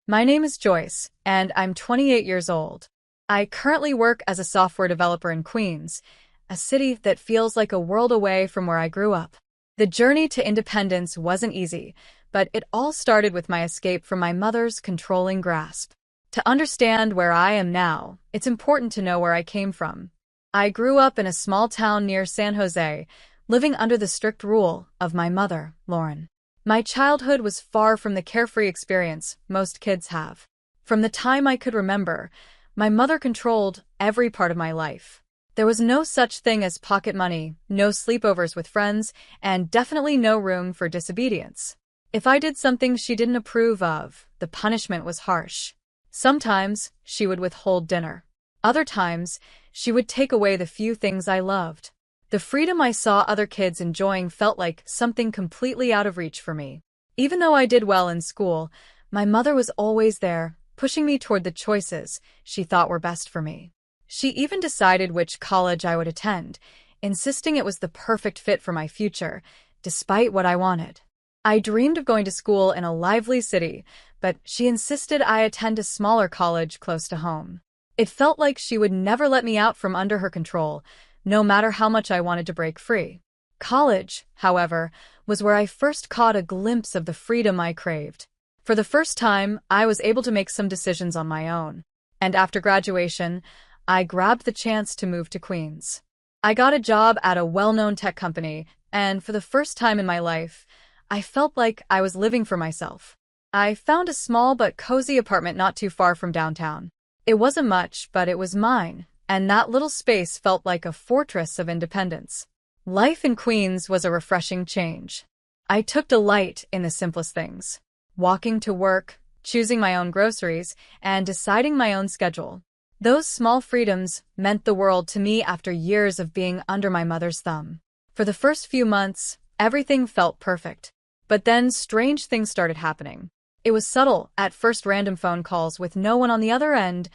My name is Joyce, and I'm 28 years old. I currently work as a software developer in Queens, a city that feels like a world away from where I grew up. The journey to independence wasn't easy, but it all started with my escape from my mother's controlling grasp. To understand where I am now, it's important to know where I came from. I grew up in a small town near San Jose, living under the strict rule of my mother, Lauren. My childhood was far from the carefree experience most kids have. From the time I could remember, my mother controlled every part of my life. There was no such thing as pocket money, no sleepovers with friends, and definitely no room for disobedience. If I did something she didn't approve of, the punishment was harsh. Sometimes she would withhold dinner. Other times, she would take away the few things I loved. The freedom I saw other kids enjoying felt like something completely out of reach for me. Even though I did well in school, my mother was always there, pushing me toward the choices she thought were best for me. She even decided which college I would attend, insisting it was the perfect fit for my future, despite what I wanted. I dreamed of going to school in a lively city, but she insisted I attend a smaller college close to home. It felt like she would never let me out from under her control, no matter how much I wanted to break free. College, however, was where I first caught a glimpse of the freedom I craved. For the first time, I was able to make some decisions on my own. And after graduation, I grabbed the chance to move to Queens. I got a job at a well-known tech company, and for the first time in my life, I felt like I was living for myself. I found a small but cozy apartment not too far from downtown. It wasn't much, but it was mine, and that little space felt like a fortress of independence. Life in Queens was a refreshing change. I took delight in the simplest things: walking to work, choosing my own groceries, and deciding my own schedule. Those small freedoms meant the world to me after years of being under my mother's thumb. For the first few months, everything felt perfect. But then strange things started happening. It was subtle, at first random phone calls with no one on the other end,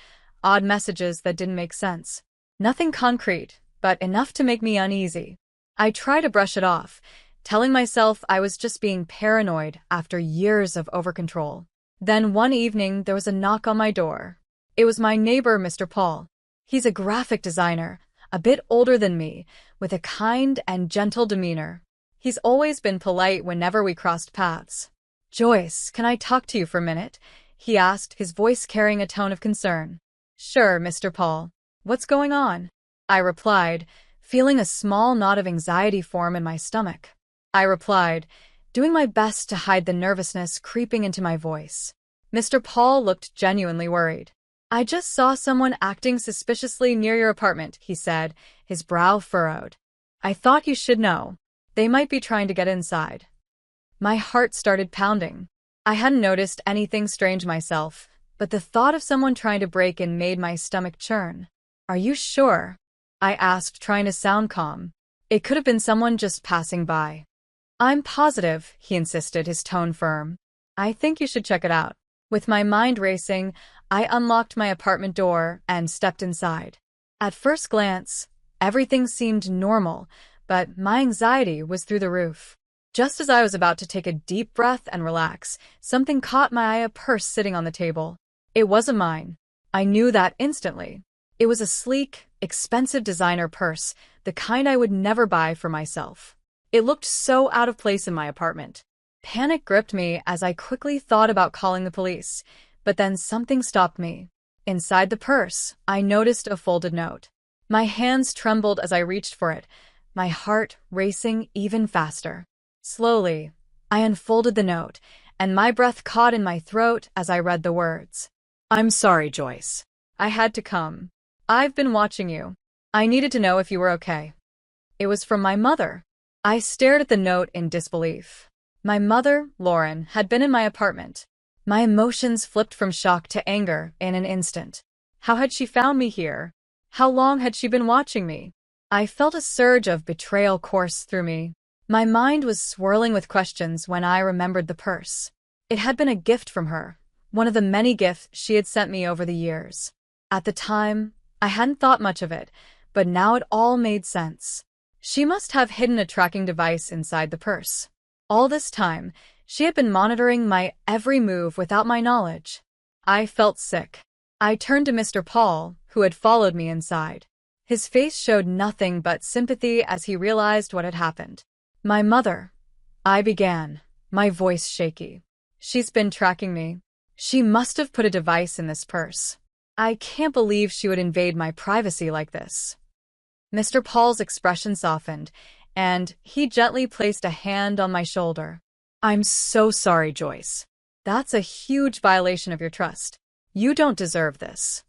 odd messages that didn't make sense. Nothing concrete, but enough to make me uneasy. I tried to brush it off, telling myself I was just being paranoid after years of overcontrol. Then one evening there was a knock on my door. It was my neighbor, Mr. Paul. He's a graphic designer, a bit older than me, with a kind and gentle demeanor. He's always been polite whenever we crossed paths. "Joyce, can I talk to you for a minute?" he asked, his voice carrying a tone of concern. "Sure, Mr. Paul. What's going on?" I replied, feeling a small knot of anxiety form in my stomach. Doing my best to hide the nervousness creeping into my voice. Mr. Paul looked genuinely worried. "I just saw someone acting suspiciously near your apartment," he said, his brow furrowed. "I thought you should know. They might be trying to get inside." My heart started pounding. I hadn't noticed anything strange myself, but the thought of someone trying to break in made my stomach churn. "Are you sure?" I asked, trying to sound calm. It could have been someone just passing by. "I'm positive," he insisted, his tone firm. "I think you should check it out." With my mind racing, I unlocked my apartment door and stepped inside. At first glance, everything seemed normal, but my anxiety was through the roof. Just as I was about to take a deep breath and relax, something caught my eye: a purse sitting on the table. It wasn't mine. I knew that instantly. It was a sleek, expensive designer purse, the kind I would never buy for myself. It looked so out of place in my apartment. Panic gripped me as I quickly thought about calling the police, but then something stopped me. Inside the purse, I noticed a folded note. My hands trembled as I reached for it, my heart racing even faster. Slowly, I unfolded the note, and my breath caught in my throat as I read the words. "I'm sorry, Joyce. I had to come. I've been watching you. I needed to know if you were okay." It was from my mother. I stared at the note in disbelief. My mother, Lauren, had been in my apartment. My emotions flipped from shock to anger in an instant. How had she found me here? How long had she been watching me? I felt a surge of betrayal course through me. My mind was swirling with questions when I remembered the purse. It had been a gift from her, one of the many gifts she had sent me over the years. At the time, I hadn't thought much of it, but now it all made sense. She must have hidden a tracking device inside the purse. All this time, she had been monitoring my every move without my knowledge. I felt sick. I turned to Mr. Paul, who had followed me inside. His face showed nothing but sympathy as he realized what had happened. My mother, I began, my voice shaky. She's been tracking me. She must have put a device in this purse. I can't believe she would invade my privacy like this. Mr. Paul's expression softened, and he gently placed a hand on my shoulder. I'm so sorry, Joyce. That's a huge violation of your trust. You don't deserve this.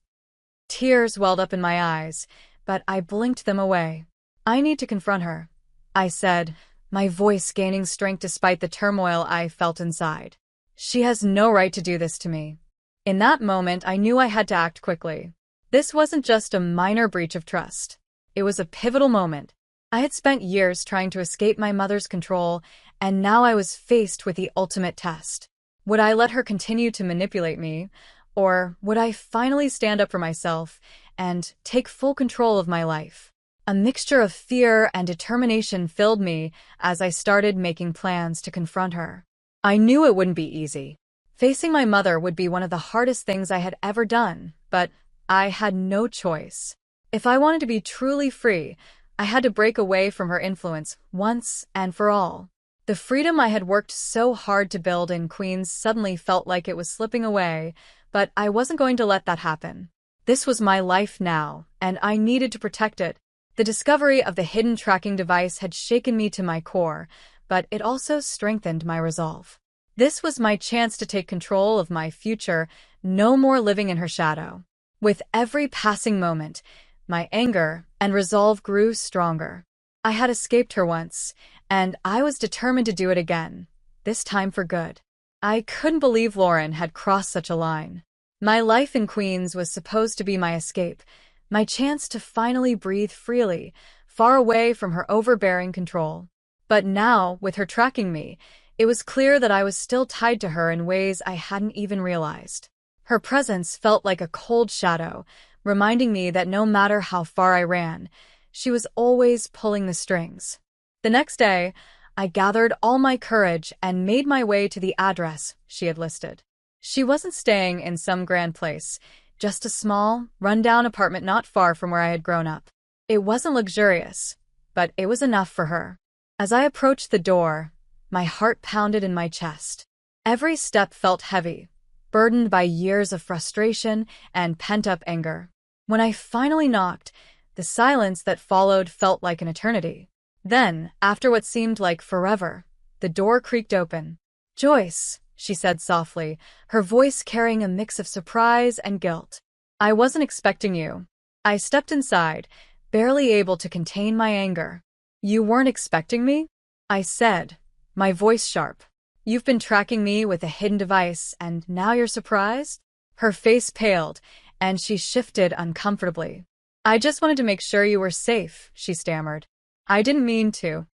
Tears welled up in my eyes, but I blinked them away. I need to confront her, I said, my voice gaining strength despite the turmoil I felt inside. She has no right to do this to me. In that moment, I knew I had to act quickly. This wasn't just a minor breach of trust. It was a pivotal moment. I had spent years trying to escape my mother's control, and now I was faced with the ultimate test. Would I let her continue to manipulate me, or would I finally stand up for myself and take full control of my life? A mixture of fear and determination filled me as I started making plans to confront her. I knew it wouldn't be easy. Facing my mother would be one of the hardest things I had ever done, but I had no choice. If I wanted to be truly free, I had to break away from her influence once and for all. The freedom I had worked so hard to build in Queens suddenly felt like it was slipping away, but I wasn't going to let that happen. This was my life now, and I needed to protect it. The discovery of the hidden tracking device had shaken me to my core, but it also strengthened my resolve. This was my chance to take control of my future, no more living in her shadow. With every passing moment, my anger and resolve grew stronger. I had escaped her once, and I was determined to do it again, this time for good. I couldn't believe Lauren had crossed such a line. My life in Queens was supposed to be my escape, my chance to finally breathe freely, far away from her overbearing control. But now, with her tracking me, it was clear that I was still tied to her in ways I hadn't even realized. Her presence felt like a cold shadow, reminding me that no matter how far I ran, she was always pulling the strings. The next day, I gathered all my courage and made my way to the address she had listed. She wasn't staying in some grand place, just a small, run-down apartment not far from where I had grown up. It wasn't luxurious, but it was enough for her. As I approached the door, my heart pounded in my chest. Every step felt heavy, burdened by years of frustration and pent-up anger. When I finally knocked, the silence that followed felt like an eternity. Then, after what seemed like forever, the door creaked open. "Joyce," she said softly, her voice carrying a mix of surprise and guilt. "I wasn't expecting you." I stepped inside, barely able to contain my anger. "You weren't expecting me?" I said, my voice sharp. "You've been tracking me with a hidden device, and now you're surprised?" Her face paled, and she shifted uncomfortably. "I just wanted to make sure you were safe," she stammered. "I didn't mean to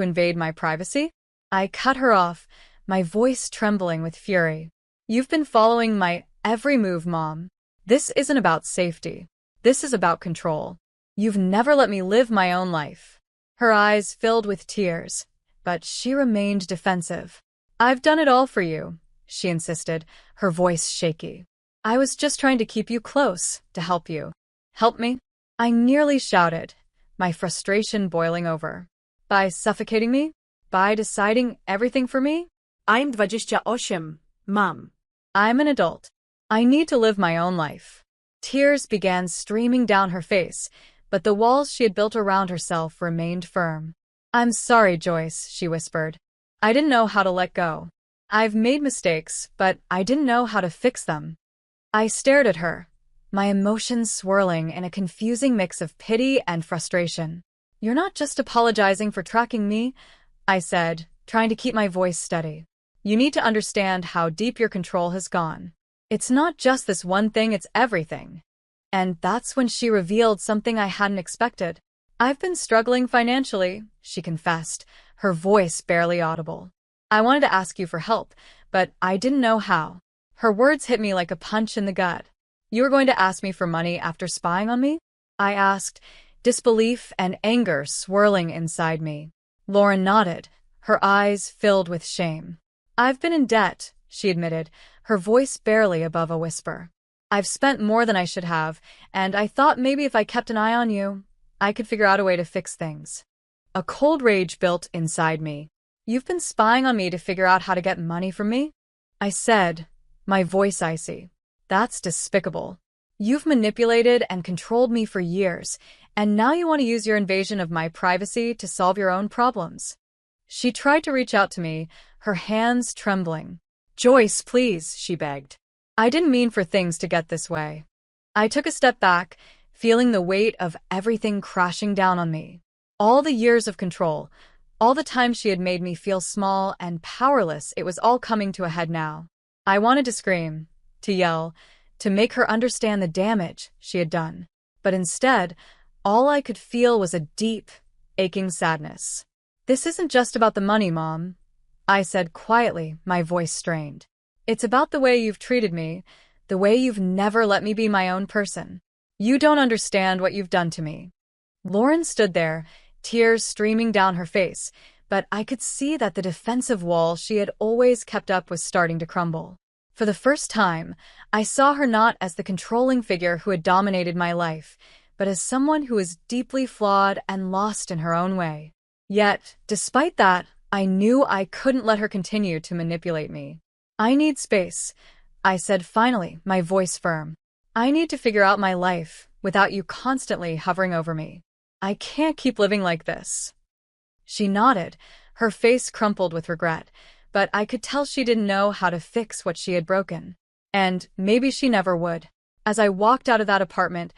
invade my privacy." I cut her off, my voice trembling with fury. "You've been following my every move, Mom. This isn't about safety. This is about control. You've never let me live my own life." Her eyes filled with tears, but she remained defensive. "I've done it all for you," she insisted, her voice shaky. "I was just trying to keep you close, to help you." "Help me?" I nearly shouted, my frustration boiling over. "By suffocating me? By deciding everything for me?" I'm 28, Mom. "I'm an adult. I need to live my own life." Tears began streaming down her face, but the walls she had built around herself remained firm. "I'm sorry, Joyce," she whispered. "I didn't know how to let go. I've made mistakes, but I didn't know how to fix them." I stared at her, my emotions swirling in a confusing mix of pity and frustration. "You're not just apologizing for tracking me," I said, trying to keep my voice steady. "You need to understand how deep your control has gone. It's not just this one thing, it's everything." And that's when she revealed something I hadn't expected. "I've been struggling financially," she confessed, her voice barely audible. "I wanted to ask you for help, but I didn't know how." Her words hit me like a punch in the gut. "You were going to ask me for money after spying on me?" I asked, disbelief and anger swirling inside me. Lauren nodded, her eyes filled with shame. "I've been in debt," she admitted, her voice barely above a whisper. I've spent more than I should have, and I thought maybe if I kept an eye on you, I could figure out a way to fix things. A cold rage built inside me. You've been spying on me to figure out how to get money from me? I said, my voice icy. That's despicable. You've manipulated and controlled me for years, and now you want to use your invasion of my privacy to solve your own problems. She tried to reach out to me, her hands trembling. Joyce, please, she begged. I didn't mean for things to get this way. I took a step back, feeling the weight of everything crashing down on me. All the years of control, all the time she had made me feel small and powerless, it was all coming to a head now. I wanted to scream, to yell, to make her understand the damage she had done. But instead, all I could feel was a deep, aching sadness. This isn't just about the money, Mom, I said quietly, my voice strained. It's about the way you've treated me, the way you've never let me be my own person. You don't understand what you've done to me. Lauren stood there, tears streaming down her face, but I could see that the defensive wall she had always kept up was starting to crumble. For the first time, I saw her not as the controlling figure who had dominated my life, but as someone who was deeply flawed and lost in her own way. Yet, despite that, I knew I couldn't let her continue to manipulate me. I need space, I said finally, my voice firm. I need to figure out my life without you constantly hovering over me. I can't keep living like this. She nodded, her face crumpled with regret, but I could tell she didn't know how to fix what she had broken. And maybe she never would. As I walked out of that apartment,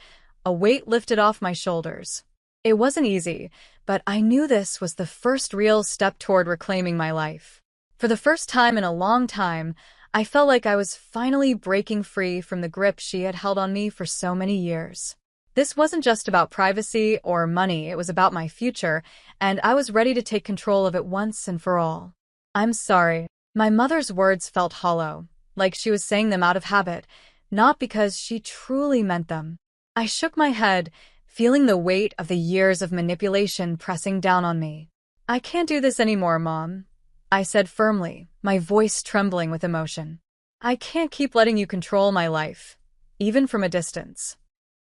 a weight lifted off my shoulders. It wasn't easy, but I knew this was the first real step toward reclaiming my life. For the first time in a long time, I felt like I was finally breaking free from the grip she had held on me for so many years. This wasn't just about privacy or money, it was about my future, and I was ready to take control of it once and for all. I'm sorry. My mother's words felt hollow, like she was saying them out of habit, not because she truly meant them. I shook my head, feeling the weight of the years of manipulation pressing down on me. I can't do this anymore, Mom, I said firmly, my voice trembling with emotion. I can't keep letting you control my life, even from a distance.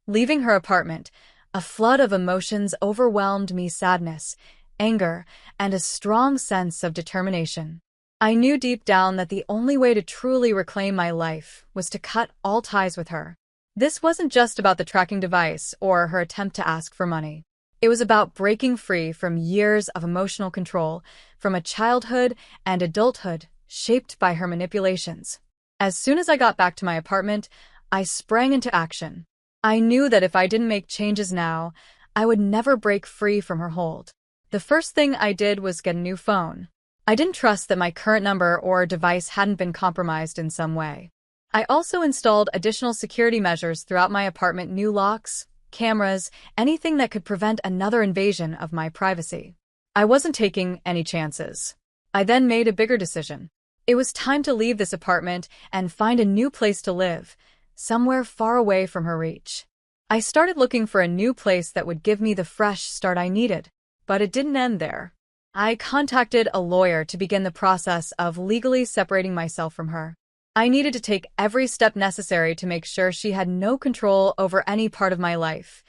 Leaving her apartment, a flood of emotions overwhelmed me: sadness, anger, and a strong sense of determination. I knew deep down that the only way to truly reclaim my life was to cut all ties with her. This wasn't just about the tracking device or her attempt to ask for money. It was about breaking free from years of emotional control, from a childhood and adulthood shaped by her manipulations. As soon as I got back to my apartment, I sprang into action. I knew that if I didn't make changes now, I would never break free from her hold. The first thing I did was get a new phone. I didn't trust that my current number or device hadn't been compromised in some way. I also installed additional security measures throughout my apartment: new locks, cameras, anything that could prevent another invasion of my privacy. I wasn't taking any chances. I then made a bigger decision. It was time to leave this apartment and find a new place to live, somewhere far away from her reach. I started looking for a new place that would give me the fresh start I needed, but it didn't end there. I contacted a lawyer to begin the process of legally separating myself from her. I needed to take every step necessary to make sure she had no control over any part of my life,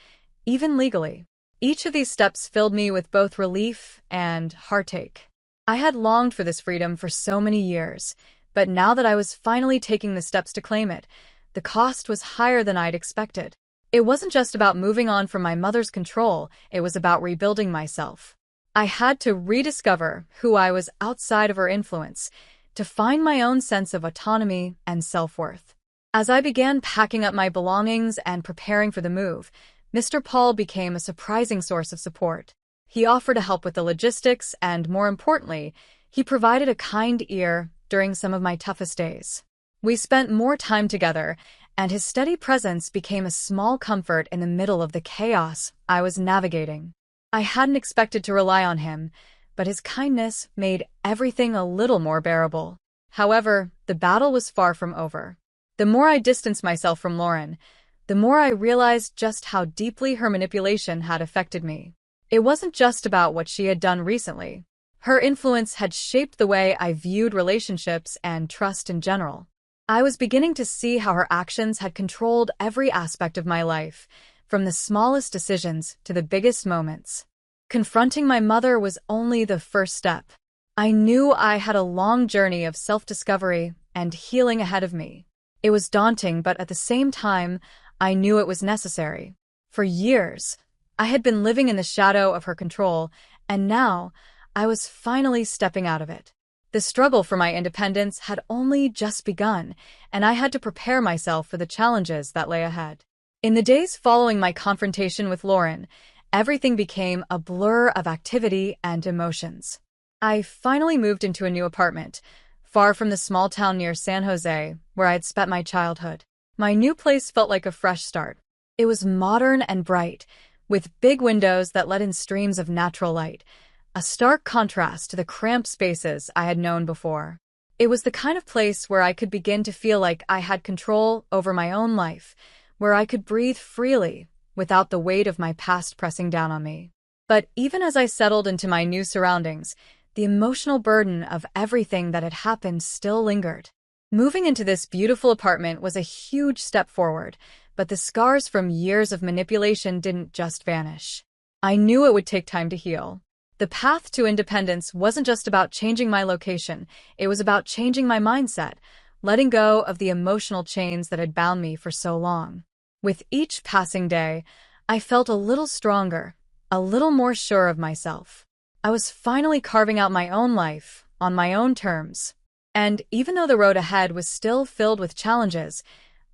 even legally. Each of these steps filled me with both relief and heartache. I had longed for this freedom for so many years, but now that I was finally taking the steps to claim it, the cost was higher than I'd expected. It wasn't just about moving on from my mother's control, it was about rebuilding myself. I had to rediscover who I was outside of her influence, to find my own sense of autonomy and self-worth. As I began packing up my belongings and preparing for the move, Mr. Paul became a surprising source of support. He offered to help with the logistics and, more importantly, he provided a kind ear during some of my toughest days. We spent more time together, and his steady presence became a small comfort in the middle of the chaos I was navigating. I hadn't expected to rely on him, but his kindness made everything a little more bearable. However, the battle was far from over. The more I distanced myself from Lauren, the more I realized just how deeply her manipulation had affected me. It wasn't just about what she had done recently. Her influence had shaped the way I viewed relationships and trust in general. I was beginning to see how her actions had controlled every aspect of my life, from the smallest decisions to the biggest moments. Confronting my mother was only the first step. I knew I had a long journey of self-discovery and healing ahead of me. It was daunting, but at the same time, I knew it was necessary. For years, I had been living in the shadow of her control, and now I was finally stepping out of it. The struggle for my independence had only just begun, and I had to prepare myself for the challenges that lay ahead. In the days following my confrontation with Lauren, everything became a blur of activity and emotions. I finally moved into a new apartment, far from the small town near San Jose, where I had spent my childhood. My new place felt like a fresh start. It was modern and bright, with big windows that let in streams of natural light, a stark contrast to the cramped spaces I had known before. It was the kind of place where I could begin to feel like I had control over my own life, where I could breathe freely without the weight of my past pressing down on me. But even as I settled into my new surroundings, the emotional burden of everything that had happened still lingered. Moving into this beautiful apartment was a huge step forward, but the scars from years of manipulation didn't just vanish. I knew it would take time to heal. The path to independence wasn't just about changing my location, it was about changing my mindset, letting go of the emotional chains that had bound me for so long. With each passing day, I felt a little stronger, a little more sure of myself. I was finally carving out my own life, on my own terms. And even though the road ahead was still filled with challenges,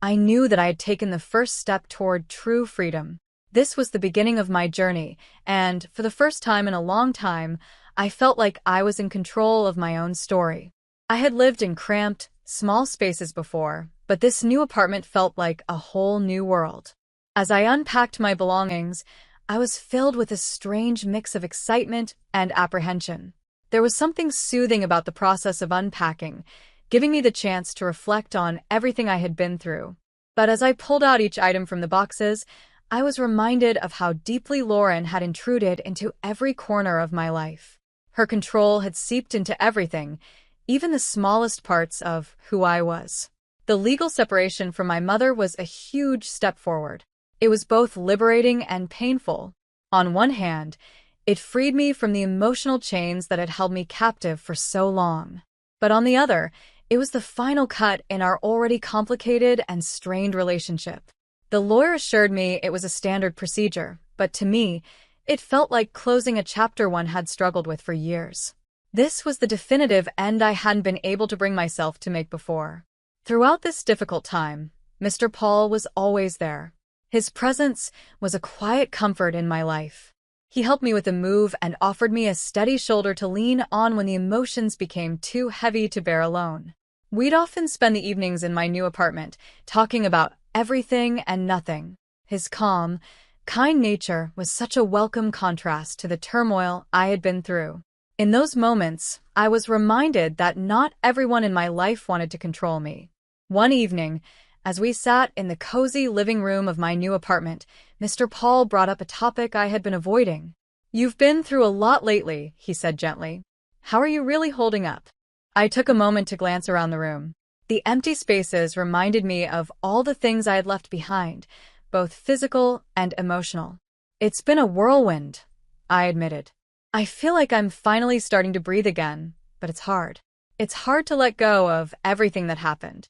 I knew that I had taken the first step toward true freedom. This was the beginning of my journey, and for the first time in a long time, I felt like I was in control of my own story. I had lived in cramped, small spaces before, but this new apartment felt like a whole new world. As I unpacked my belongings, I was filled with a strange mix of excitement and apprehension. There was something soothing about the process of unpacking, giving me the chance to reflect on everything I had been through. But as I pulled out each item from the boxes, I was reminded of how deeply Lauren had intruded into every corner of my life. Her control had seeped into everything, even the smallest parts of who I was. The legal separation from my mother was a huge step forward. It was both liberating and painful. On one hand, it freed me from the emotional chains that had held me captive for so long. But on the other, it was the final cut in our already complicated and strained relationship. The lawyer assured me it was a standard procedure, but to me, it felt like closing a chapter one had struggled with for years. This was the definitive end I hadn't been able to bring myself to make before. Throughout this difficult time, Mr. Paul was always there. His presence was a quiet comfort in my life. He helped me with the move and offered me a steady shoulder to lean on when the emotions became too heavy to bear alone. We'd often spend the evenings in my new apartment, talking about everything and nothing. His calm, kind nature was such a welcome contrast to the turmoil I had been through. In those moments, I was reminded that not everyone in my life wanted to control me. One evening, as we sat in the cozy living room of my new apartment, Mr. Paul brought up a topic I had been avoiding. "You've been through a lot lately," he said gently. "How are you really holding up?" I took a moment to glance around the room. The empty spaces reminded me of all the things I had left behind, both physical and emotional. "It's been a whirlwind," I admitted. "I feel like I'm finally starting to breathe again, but it's hard. It's hard to let go of everything that happened."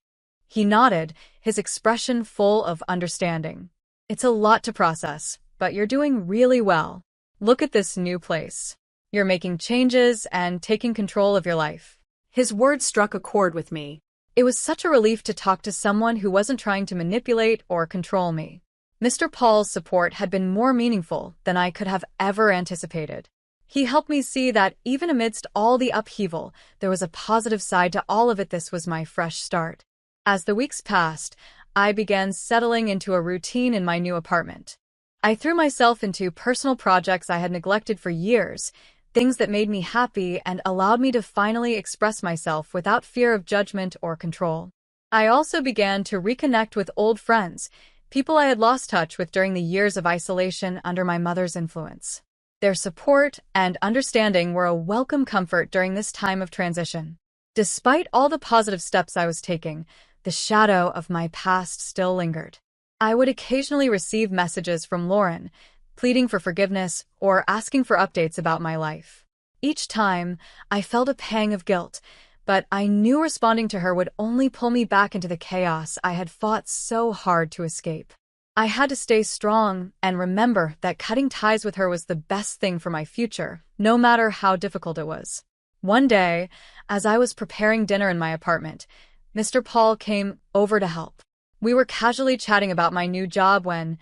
He nodded, his expression full of understanding. "It's a lot to process, but you're doing really well. Look at this new place. You're making changes and taking control of your life." His words struck a chord with me. It was such a relief to talk to someone who wasn't trying to manipulate or control me. Mr. Paul's support had been more meaningful than I could have ever anticipated. He helped me see that even amidst all the upheaval, there was a positive side to all of it. This was my fresh start. As the weeks passed, I began settling into a routine in my new apartment. I threw myself into personal projects I had neglected for years, things that made me happy and allowed me to finally express myself without fear of judgment or control. I also began to reconnect with old friends, people I had lost touch with during the years of isolation under my mother's influence. Their support and understanding were a welcome comfort during this time of transition. Despite all the positive steps I was taking, the shadow of my past still lingered. I would occasionally receive messages from Lauren, pleading for forgiveness or asking for updates about my life. Each time, I felt a pang of guilt, but I knew responding to her would only pull me back into the chaos I had fought so hard to escape. I had to stay strong and remember that cutting ties with her was the best thing for my future, no matter how difficult it was. One day, as I was preparing dinner in my apartment, Mr. Paul came over to help. We were casually chatting about my new job when,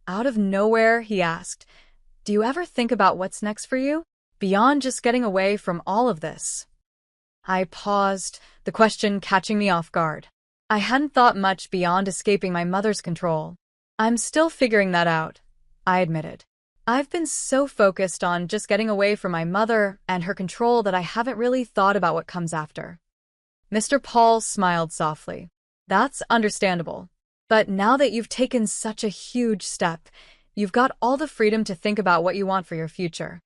out of nowhere, he asked, "Do you ever think about what's next for you? Beyond just getting away from all of this?" I paused, the question catching me off guard. I hadn't thought much beyond escaping my mother's control. "I'm still figuring that out," I admitted. "I've been so focused on just getting away from my mother and her control that I haven't really thought about what comes after." Mr. Paul smiled softly. "That's understandable. But now that you've taken such a huge step, you've got all the freedom to think about what you want for your future."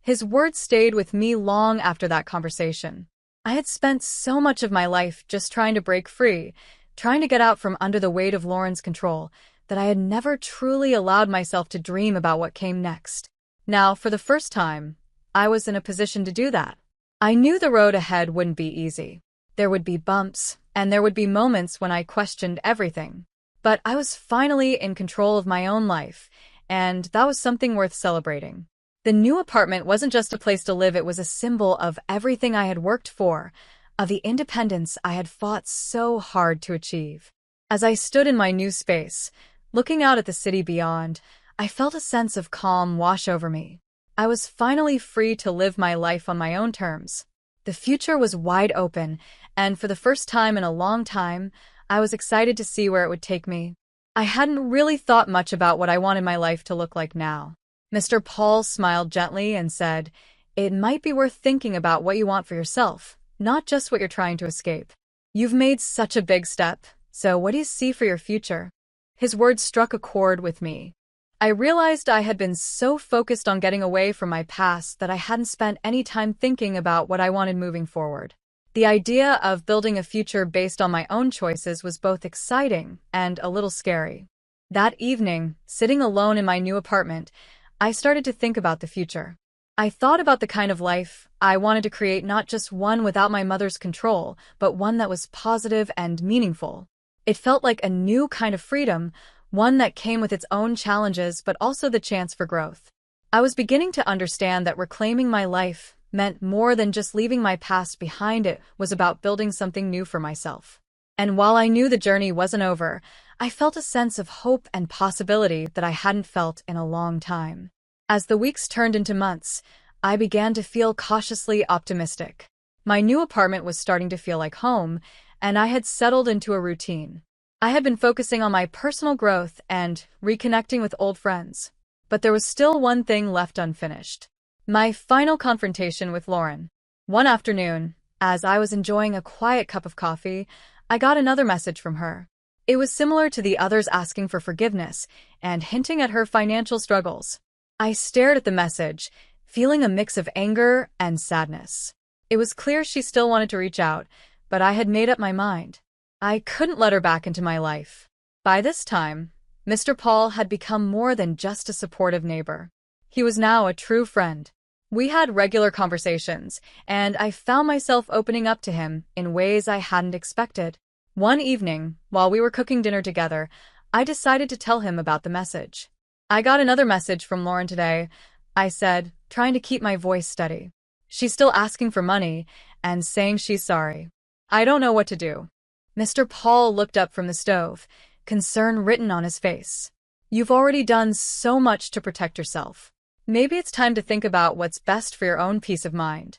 His words stayed with me long after that conversation. I had spent so much of my life just trying to break free, trying to get out from under the weight of Lauren's control, that I had never truly allowed myself to dream about what came next. Now, for the first time, I was in a position to do that. I knew the road ahead wouldn't be easy. There would be bumps, and there would be moments when I questioned everything. But I was finally in control of my own life, and that was something worth celebrating. The new apartment wasn't just a place to live, it was a symbol of everything I had worked for, of the independence I had fought so hard to achieve. As I stood in my new space, looking out at the city beyond, I felt a sense of calm wash over me. I was finally free to live my life on my own terms. The future was wide open, and for the first time in a long time, I was excited to see where it would take me. I hadn't really thought much about what I wanted my life to look like now. Mr. Paul smiled gently and said, "It might be worth thinking about what you want for yourself, not just what you're trying to escape. You've made such a big step, so what do you see for your future?" His words struck a chord with me. I realized I had been so focused on getting away from my past that I hadn't spent any time thinking about what I wanted moving forward. The idea of building a future based on my own choices was both exciting and a little scary. That evening, sitting alone in my new apartment, I started to think about the future. I thought about the kind of life I wanted to create, not just one without my mother's control, but one that was positive and meaningful. It felt like a new kind of freedom, one that came with its own challenges but also the chance for growth. I was beginning to understand that reclaiming my life meant more than just leaving my past behind. It was about building something new for myself. And while I knew the journey wasn't over, I felt a sense of hope and possibility that I hadn't felt in a long time. As the weeks turned into months, I began to feel cautiously optimistic. My new apartment was starting to feel like home, and I had settled into a routine. I had been focusing on my personal growth and reconnecting with old friends. But there was still one thing left unfinished. My final confrontation with Lauren. One afternoon, as I was enjoying a quiet cup of coffee, I got another message from her. It was similar to the others, asking for forgiveness and hinting at her financial struggles. I stared at the message, feeling a mix of anger and sadness. It was clear she still wanted to reach out, but I had made up my mind. I couldn't let her back into my life. By this time, Mr. Paul had become more than just a supportive neighbor. He was now a true friend. We had regular conversations, and I found myself opening up to him in ways I hadn't expected. One evening, while we were cooking dinner together, I decided to tell him about the message. "I got another message from Lauren today," I said, trying to keep my voice steady. "She's still asking for money and saying she's sorry. I don't know what to do." Mr. Paul looked up from the stove, concern written on his face. "You've already done so much to protect yourself. Maybe it's time to think about what's best for your own peace of mind."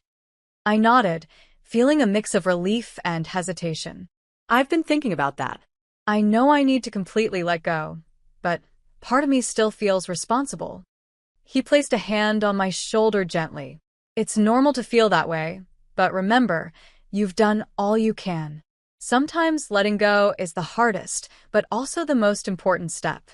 I nodded, feeling a mix of relief and hesitation. I've been thinking about that. I know I need to completely let go, but part of me still feels responsible. He placed a hand on my shoulder gently. "It's normal to feel that way, but remember, you've done all you can. Sometimes letting go is the hardest, but also the most important step."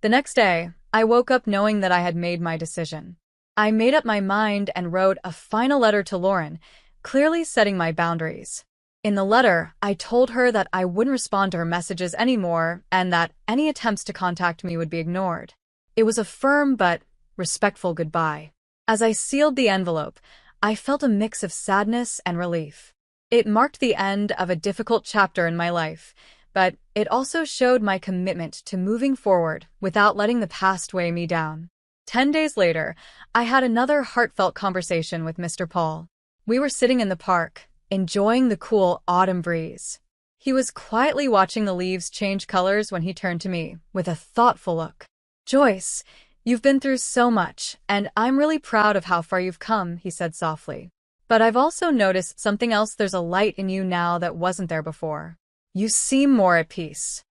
The next day, I woke up knowing that I had made my decision. I made up my mind and wrote a final letter to Lauren, clearly setting my boundaries. In the letter, I told her that I wouldn't respond to her messages anymore and that any attempts to contact me would be ignored. It was a firm but respectful goodbye. As I sealed the envelope, I felt a mix of sadness and relief. It marked the end of a difficult chapter in my life, but it also showed my commitment to moving forward without letting the past weigh me down. 10 days later, I had another heartfelt conversation with Mr. Paul. We were sitting in the park, enjoying the cool autumn breeze. He was quietly watching the leaves change colors when he turned to me with a thoughtful look. "Joyce, you've been through so much, and I'm really proud of how far you've come," he said softly. "But I've also noticed something else. There's a light in you now that wasn't there before. You seem more at peace."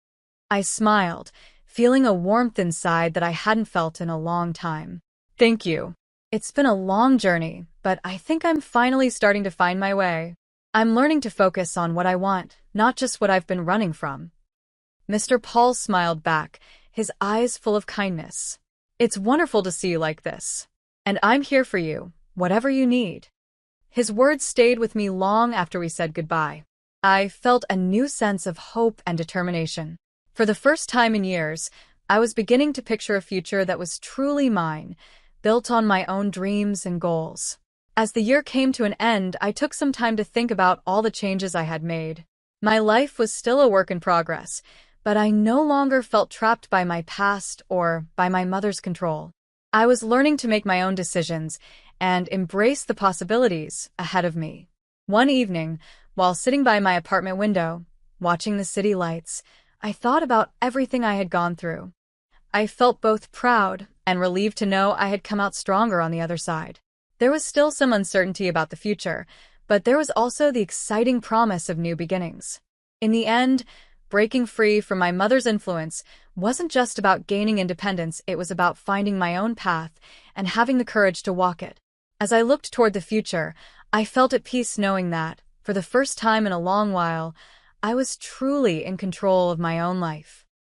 I smiled, feeling a warmth inside that I hadn't felt in a long time. "Thank you. It's been a long journey, but I think I'm finally starting to find my way. I'm learning to focus on what I want, not just what I've been running from." Mr. Paul smiled back, his eyes full of kindness. "It's wonderful to see you like this. And I'm here for you, whatever you need." His words stayed with me long after we said goodbye. I felt a new sense of hope and determination. For the first time in years, I was beginning to picture a future that was truly mine, built on my own dreams and goals. As the year came to an end, I took some time to think about all the changes I had made. My life was still a work in progress, but I no longer felt trapped by my past or by my mother's control. I was learning to make my own decisions and embrace the possibilities ahead of me. One evening, while sitting by my apartment window, watching the city lights, I thought about everything I had gone through. I felt both proud and relieved to know I had come out stronger on the other side. There was still some uncertainty about the future, but there was also the exciting promise of new beginnings. In the end, breaking free from my mother's influence wasn't just about gaining independence, it was about finding my own path and having the courage to walk it. As I looked toward the future, I felt at peace knowing that, for the first time in a long while, I was truly in control of my own life.